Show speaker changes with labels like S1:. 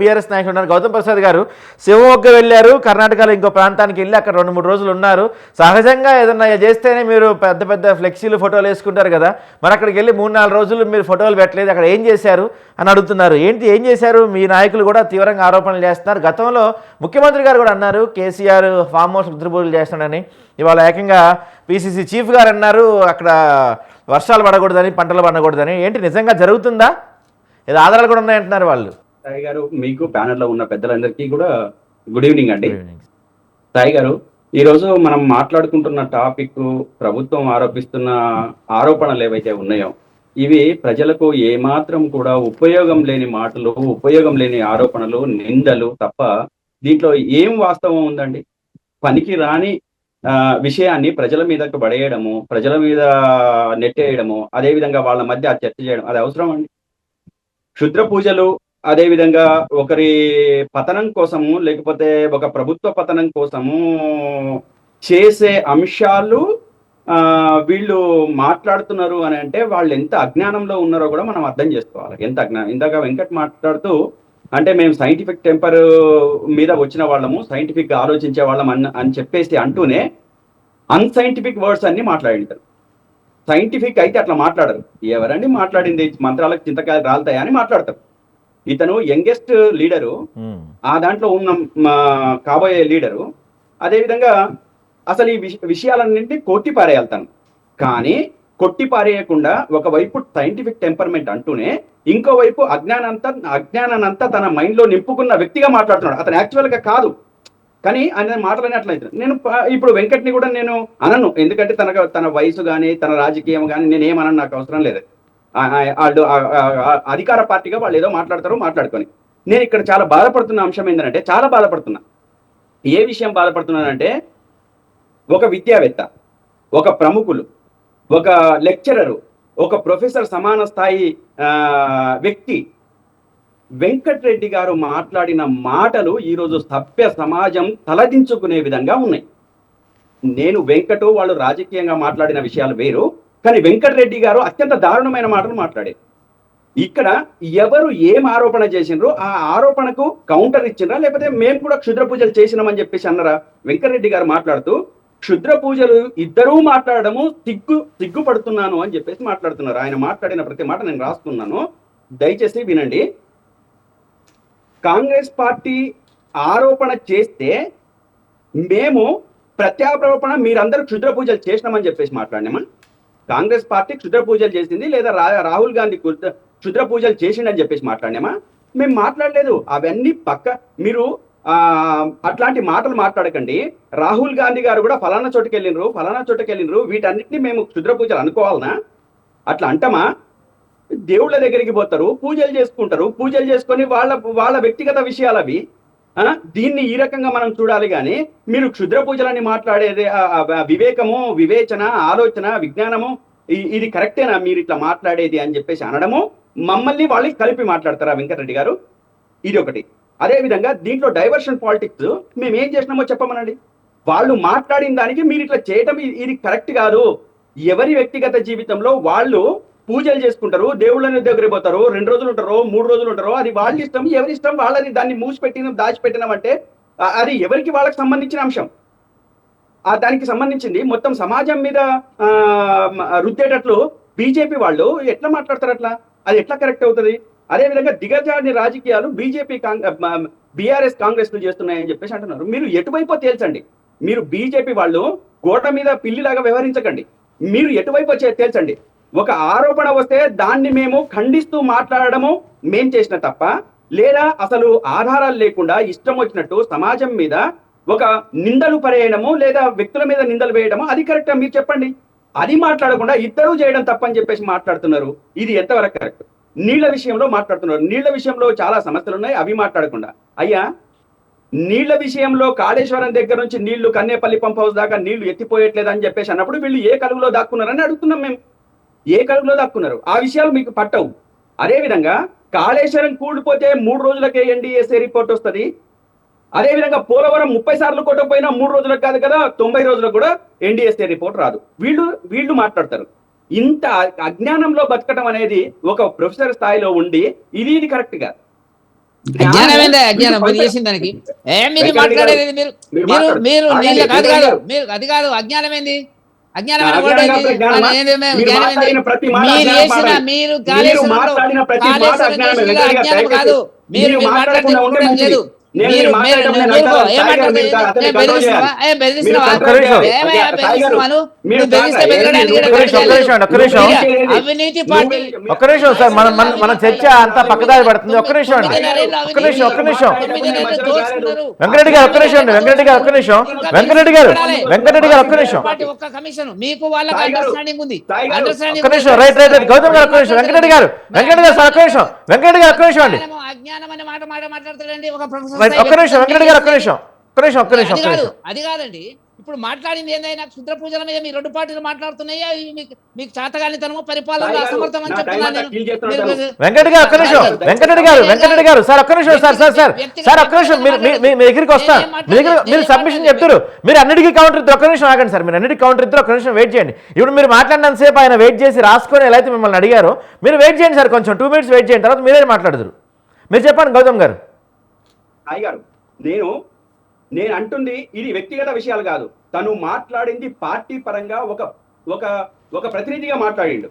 S1: BRS నాయకులు ఉన్నారు. గౌతమ్ ప్రసాద్ గారు శివమొగ్గ వెళ్ళారు, కర్ణాటకలో ఇంకో ప్రాంతానికి వెళ్ళి అక్కడ 2-3 రోజులు ఉన్నారు. సహజంగా ఏదన్నా చేస్తేనే మీరు పెద్ద పెద్ద ఫ్లెక్సీలు ఫోటోలు వేసుకుంటారు కదా, మరి అక్కడికి వెళ్ళి 3-4 రోజులు మీరు ఫోటోలు పెట్టలేదు, అక్కడ ఏం చేశారు అని అడుగుతున్నారు. ఏం చేశారు? మీ నాయకులు కూడా తీవ్రంగా ఆరోపణలు చేస్తున్నారు. గతంలో ముఖ్యమంత్రి గారు కూడా అన్నారు కేసీఆర్ ఫామ్ హౌస్ రుద్రపూజలు చేస్తున్నాడని. ఇవాళ ఏకంగా పిసిసి చీఫ్ గారు అన్నారు అక్కడ వర్షాలు పడకూడదని, పంటలు పడకూడదని. ఏంటి నిజంగా జరుగుతుందా? ఏదో ఆధారాలు కూడా ఉన్నాయంటున్నారు వాళ్ళు.
S2: సాయి గారు, మీకు ప్యానెల్ లో ఉన్న పెద్దలందరికీ కూడా గుడ్ ఈవినింగ్ అండి. సాయి గారు, ఈ రోజు మనం మాట్లాడుకుంటున్న టాపిక్ ప్రభుత్వం ఆరోపిస్తున్న ఆరోపణలు ఏవైతే ఉన్నాయో ఇవి ప్రజలకు ఏమాత్రం కూడా ఉపయోగం లేని మాటలు, ఉపయోగం లేని ఆరోపణలు, నిందలు తప్ప దీంట్లో ఏం వాస్తవం ఉందండి? పనికి రాని విషయాన్ని ప్రజల మీదకు పడేయడము, ప్రజల మీద నెట్టేయడము, అదే విధంగా వాళ్ళ మధ్య చర్చ చేయడం అది అవసరం అండి? క్షుద్ర పూజలు, అదే విధంగా ఒకరి పతనం కోసము లేకపోతే ఒక ప్రభుత్వ పతనం కోసము చేసే అంశాలు వీళ్ళు మాట్లాడుతున్నారు అని అంటే వాళ్ళు ఎంత అజ్ఞానంలో ఉన్నారో కూడా మనం అర్థం చేసుకోవాలి. ఎంత అజ్ఞానం. ఇందాక వెంకట్ మాట్లాడుతూ అంటే మేము సైంటిఫిక్ టెంపర్ మీద వచ్చిన వాళ్ళము, సైంటిఫిక్ గా ఆలోచించే వాళ్ళం అని చెప్పేసి అంటూనే అన్సైంటిఫిక్ వర్డ్స్ అన్ని మాట్లాడింటారు. సైంటిఫిక్ అయితే అట్లా మాట్లాడరు. ఎవరండి మాట్లాడింది? మంత్రాలకు చింతకాయలు రాలుతాయా అని మాట్లాడతారు. ఇతను యంగెస్ట్ లీడరు, ఆ దాంట్లో ఉన్న కాబోయే లీడరు. అదేవిధంగా అసలు ఈ విషయాలన్నింటినీ కొట్టి పారేయాలతాను. కానీ కొట్టి పారేయకుండా ఒకవైపు సైంటిఫిక్ టెంపర్మెంట్ అంటూనే ఇంకోవైపు అజ్ఞానానంతా తన మైండ్ లో నింపుకున్న వ్యక్తిగా మాట్లాడుతున్నాడు. అతను యాక్చువల్ గా కాదు, కానీ ఆయన మాటలని అట్లయితే నేను ఇప్పుడు వెంకట్ని కూడా నేను అనను. ఎందుకంటే తన వయసు కానీ తన రాజకీయం కానీ నేనేమనను, నాకు అవసరం లేదు. వాళ్ళు అధికార పార్టీగా వాళ్ళు ఏదో మాట్లాడుకొని నేను ఇక్కడ చాలా బాధపడుతున్న అంశం ఏంటంటే, చాలా బాధపడుతున్నా. ఏ విషయం బాధపడుతున్నానంటే, ఒక విద్యావేత్త, ఒక ప్రముఖులు, ఒక లెక్చరరు, ఒక ప్రొఫెసర్ సమాన స్థాయి వ్యక్తి వెంకట్రెడ్డి గారు మాట్లాడిన మాటలు ఈరోజు సభ్య సమాజం తలదించుకునే విధంగా ఉన్నాయి. నేను వెంకటు వాళ్ళు రాజకీయంగా మాట్లాడిన విషయాలు వేరు, కానీ వెంకటరెడ్డి గారు అత్యంత దారుణమైన మాటలు మాట్లాడారు. ఇక్కడ ఎవరు ఏం ఆరోపణ చేసినారో ఆ ఆరోపణకు కౌంటర్ ఇచ్చినరా, లేకపోతే మేము కూడా క్షుద్ర పూజలు చేసినామని చెప్పేసి అన్నారా? వెంకటరెడ్డి గారు మాట్లాడుతూ క్షుద్ర పూజలు ఇద్దరూ మాట్లాడము సిగ్గుపడుతున్నాను అని చెప్పేసి మాట్లాడుతున్నారు. ఆయన మాట్లాడిన ప్రతి మాట నేను రాస్తున్నాను, దయచేసి వినండి. కాంగ్రెస్ పార్టీ ఆరోపణ చేస్తే మేము ప్రత్యారోపణ మీరందరూ క్షుద్ర పూజలు చేసినామని చెప్పేసి మాట్లాడినామా? కాంగ్రెస్ పార్టీ క్షుద్ర పూజలు చేసింది లేదా రాహుల్ గాంధీ క్షుద్ర పూజలు చేసిండని చెప్పేసి మాట్లాడినామా? మేము మాట్లాడలేదు. అవన్నీ మీరు అట్లాంటి మాటలు మాట్లాడకండి. రాహుల్ గాంధీ గారు కూడా ఫలానా చోటుకి వెళ్ళినరు, వీటన్నిటిని మేము క్షుద్ర పూజలు అనుకోవాలనా? అట్లా అంటమా? దేవుళ్ళ దగ్గరికి పోతారు, పూజలు చేసుకొని వాళ్ళ వ్యక్తిగత విషయాలు అవి. దీన్ని ఈ రకంగా మనం చూడాలి. కానీ మీరు క్షుద్ర పూజలని మాట్లాడేది వివేకము, వివేచన, ఆలోచన, విజ్ఞానము ఇది కరెక్టేనా మీరు ఇట్లా మాట్లాడేది అని చెప్పేసి అనడము, మమ్మల్ని వాళ్ళకి కలిపి మాట్లాడతారా వెంకటరెడ్డి గారు? ఇది ఒకటి. అదే విధంగా దీంట్లో డైవర్షన్ పాలిటిక్స్ మేము ఏం చేసినామో చెప్పమనండి. వాళ్ళు మాట్లాడిన దానికి మీరు ఇట్లా చేయటం ఇది కరెక్ట్ కాదు. ఎవరి వ్యక్తిగత జీవితంలో వాళ్ళు పూజలు చేసుకుంటారు, దేవుళ్ళని దగ్గరికి పోతారు, 2 రోజులు ఉంటారో 3 రోజులు ఉంటారో అది వాళ్ళ ఇష్టం. ఎవరి ఇష్టం వాళ్ళని. దాన్ని దాచిపెట్టినాం అంటే అది ఎవరికి వాళ్ళకి సంబంధించిన అంశం. దానికి సంబంధించింది మొత్తం సమాజం మీద రుద్దేటట్లు బీజేపీ వాళ్ళు ఎట్లా మాట్లాడతారు? అట్లా అది ఎట్లా కరెక్ట్ అవుతుంది? అదేవిధంగా దిగజారిన రాజకీయాలు బీఆర్ఎస్ కాంగ్రెస్ చేస్తున్నాయని చెప్పేసి అంటున్నారు. మీరు ఎటువైపో తేల్చండి. మీరు బీజేపీ వాళ్ళు గోట మీద పిల్లిలాగా వ్యవహరించకండి. మీరు ఎటువైపో తేల్చండి. ఒక ఆరోపణ వస్తే దాన్ని మేము ఖండిస్తూ మాట్లాడడము మేం చేసిన తప్ప, లేదా అసలు ఆధారాలు లేకుండా ఇష్టం వచ్చినట్టు సమాజం మీద ఒక నిందలు పరేయడము లేదా వ్యక్తుల మీద నిందలు వేయడము అది కరెక్టా? మీరు చెప్పండి. అది మాట్లాడకుండా ఇద్దరూ చేయడం తప్పని చెప్పేసి మాట్లాడుతున్నారు. ఇది ఎంతవరకు కరెక్ట్? నీళ్ల విషయంలో మాట్లాడుతున్నారు. నీళ్ల విషయంలో చాలా సమస్యలు ఉన్నాయి, అవి మాట్లాడకుండా అయ్యా నీళ్ల విషయంలో కాళేశ్వరం దగ్గర నుంచి నీళ్లు కన్నేపల్లి పంప్ హౌస్ దాకా నీళ్లు ఎత్తిపోయట్లేదని చెప్పేసి అన్నప్పుడు వీళ్ళు ఏ కలుగులో దాక్కున్నారని అడుగుతున్నాం మేము. ఏ కలుగులో దాక్కున్నారు? ఆ విషయాలు మీకు పట్టవు. అదేవిధంగా కాళేశ్వరం కూలిపోతే 3 రోజులకే ఎన్డీఎస్ఏ రిపోర్ట్ వస్తుంది. అదేవిధంగా పోలవరం 30 సార్లు కొట్టకపోయినా 3 రోజులకు కాదు కదా, 90 రోజులకు కూడా ఎన్డీఎస్ఏ రిపోర్ట్ రాదు. వీళ్ళు మాట్లాడతారు. ఇంత అజ్ఞానంలో బతకడం అనేది ఒక ప్రొఫెసర్ స్థాయిలో ఉండి ఇది కరెక్ట్ గా
S3: అజ్ఞానం ఏందా అజ్ఞానం
S2: మీకు
S3: మీరు చేసిన దానికి మీరు
S2: వెంకరెడ్డి
S3: మాట్లాడేది
S2: గారు,
S3: మీరు
S2: మీరు
S3: మీరు
S2: మాట్లాడు.
S3: మీరు
S2: ఆగండి,
S3: నీళ్ళ కాదు
S2: వెంకరెడ్డి
S3: కాదు
S2: గారు.
S3: మీరు అది కాదు అజ్ఞానం ఏంది అజ్ఞానం అనే
S2: అజ్ఞానం
S3: వర్డ్ ఏంది
S2: కాకపోతే జ్ఞానమా? మీరు
S3: జ్ఞానం ఏంది
S2: మాట్లాడిన ప్రతి మాట
S3: మీరు
S2: అజ్ఞానం
S3: చేసిన
S2: మాట్లాడాలి.
S3: మీరు
S2: మీరు
S3: కాళేశ్వరంలో
S2: మాట్లాడిన ప్రతి మాట
S3: కాళేశ్వరం
S2: అజ్ఞానమే.
S3: చేసిన
S2: వెంకరెడ్డి గారు,
S3: అజ్ఞానం
S2: దయచేసి
S3: కాదు మీరు
S2: మీరు
S3: మీరు మాట్లాడితే
S2: మాట్లాడకుండా ఉంటే
S3: ఊరుకోవడం
S2: మంచిది.
S3: లేదు
S2: నేను
S3: మీరు
S2: మీరు
S3: మీరు
S2: మాట్లాడేటప్పుడు నేను
S3: ఊరుకో
S2: అంటాను,
S3: ఏం
S2: సాయి గారు, మీరు
S3: మాట్లాడతావు
S2: అతన్ని
S3: ఏం
S2: కంట్రోల్
S3: బెదిరిస్తున్నావా
S2: చేయాలి.
S3: ఏం
S2: మీరు
S3: బెదిరిస్తున్నావా
S2: కంట్రోల్ చేయాలి.
S3: ఏమయ్యా
S2: సాయి గారు,
S3: బెదిరిస్తున్నావు
S2: మీరు
S3: నువ్వు బెదిరిస్తే
S2: ఏంది
S3: బెదరడానికి
S2: నువ్వు
S3: ఇక్కడ
S1: ఒక్క
S3: లేదు.
S1: నిమిషం, ఒక్క నిమిషం.
S3: మీడియా, అవినీతి పార్టీ
S1: ఒక్క నిమిషం సార్, మన చర్చ అంతా పక్కదారి పడుతుంది. ఒక్క నిమిషం అండి, ఒక్క నిమిషం, ఒక్క నిమిషం. వెంకరెడ్డి గారు ఒక్క నిమిషం అండి, వెంకరెడ్డి గారు ఒక్క నిమిషం, వెంకరెడ్డి గారు ఒక్క నిమిషం,
S3: ఒక్క కమిషన్ మీకు వాళ్ళకి
S2: సాయి గారు,
S3: అండర్స్టాండింగ్ ఉంది
S2: సాయి గారు,
S1: ఒక్క నిమిషం. రైట్ రైట్ రైట్ గౌతమ్ గారు ఒక్క నిమిషం, వెంకరెడ్డి గారు సార్ ఒక్క నిమిషం, వెంకరెడ్డి గారు ఒక్క నిమిషం అండి.
S3: అజ్ఞానం అనే మాట మాట్లాడతాడండి ఒక
S1: రైట్ ఒక్క నిమిషం, వెంకరెడ్డి గారు ఒక్క నిమిషం, ఒక్క నిమిషం, ఒక్క నిమిషం,
S3: అది
S1: ఒక్క
S3: కాదు
S1: నిమిషం.
S3: అది కాదండి ఇప్పుడు మాట్లాడింది ఏందైనా క్షుద్ర పూజల మీద మీ రెండు పార్టీలు మాట్లాడుతున్నాయా ఇవి మీకు చేతగానితనమో పరిపాలనలో అసమర్థం అని చెప్తున్నాను నేను
S1: వెంకరెడ్డి గారు ఒక్క నిమిషం, వెంకరెడ్డి గారు సార్ ఒక్క నిమిషం, సార్ ఒక్క నిమిషం, మీ దగ్గరికి వస్తాను, మీ దగ్గర మీరు సబ్మిషన్ చెప్తారు, మీరు అన్నిటికీ కౌంటర్ ఇద్దరు. ఒక్క నిమిషం ఆగండి సార్, మీరు అన్నిటికీ కౌంటర్ ఇద్దరు, ఒక్క నిమిషం వెయిట్ చేయండి. ఇప్పుడు మీరు మాట్లాడినంతసేపు ఆయన వెయిట్ చేసి రాసుకొని ఎలా అయితే మిమ్మల్ని అడిగారో మీరు వెయిట్ చేయండి సార్, కొంచెం 2 minutes వెయిట్ చేయండి, తర్వాత మీరే మాట్లాడదురు. మీరు చెప్పండి గౌతమ్ గారు.
S2: సాయి గారు, నేను అంటుంది ఇది వ్యక్తిగత విషయాలు కాదు. తను మాట్లాడింది పార్టీ పరంగా ఒక ఒక ప్రతినిధిగా మాట్లాడిండు.